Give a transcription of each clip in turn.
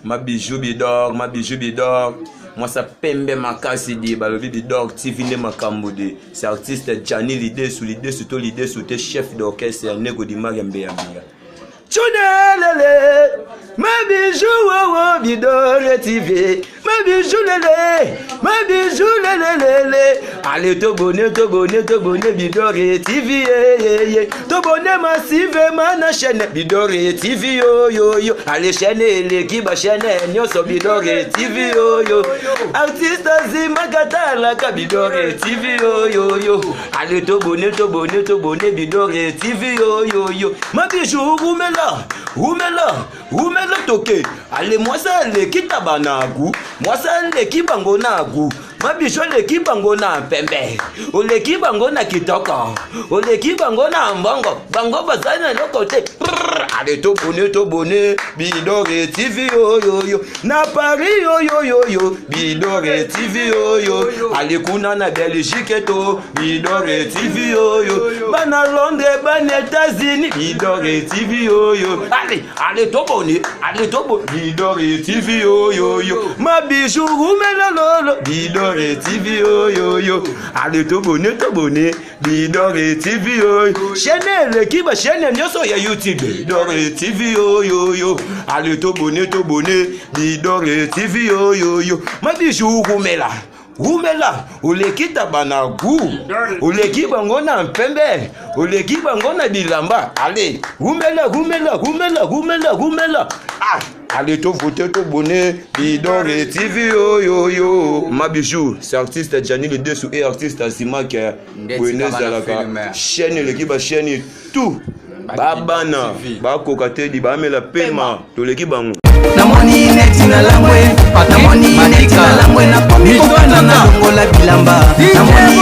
ma bijou bidor, ma bijou bidor. Moi ça pembe makasi di balobi bidor TV ne makambode. C'est artiste Gianni l'idée sous l'idée sous tes chef d'orchestre Nego di Mariambe Yambia. Chunelele, ma bijou wow bidor TV, ma bijou lele, ma bijou lele. Allez to bonnet bidor TV to bonnet massive mana chaîne bidor TV yo. Allez chaîne l'équipe chaîne nyoso bidor TV yo. Artiste Zima Katala bidor TV yo. Allez to bonnet bidor TV yo. Ma bijou Oumela toke. Allez moi ça l'équipe banagu, moi ça l'équipe bango nagu. Ma bicho l'équipe bango na pembe. O l'équipe bango na kitoko. O l'équipe bango na mbongo. Bango bazana no côté. Allez to bonnet bidor TV yo. Na Paris yo. Bidor TV yo. Allez kuna na Belgique to bidor TV yo. Bana Londres, bana États-Unis bidor TV yo. Allez to bonnet bidor TV yo. Ma bijou oumela lolo bidor TV yo. Allez to bonnet bidor TV yo. Chaîne l'équipe chaîne nyoso ya YouTube bidor TV yo. Allez to bonnet bidor TV yo. Ma bijou oumela ulekita banagu ulekiba ngona mpembe ulekiba ngona bilamba. Allez oumela allez to voter to bonnet bidor TV yo. Ma bijou c'est artiste Gianni le dessous et artiste Zima qui Buenos Aires chaîne l'équipe chaîne tout babana bakokate di bamela pema to l'équipe bango na moni neti na lamwe na komi kofana na longola bilamba na moni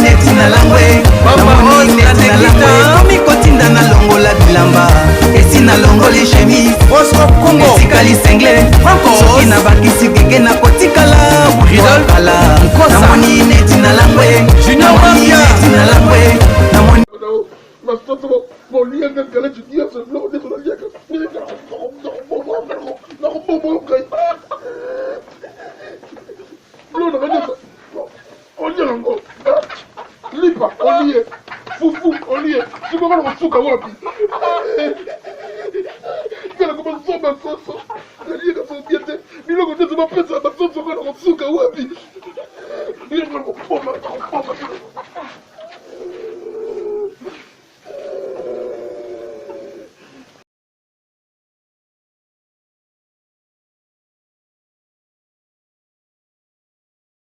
neti na lamwe komi kotinda na longola bilamba esi na longoli chemise esikali sengle soki na bakisi gege na kotikala kala na moni neti na lamwe Fufu, on y est. Tu peux pas le ressouder,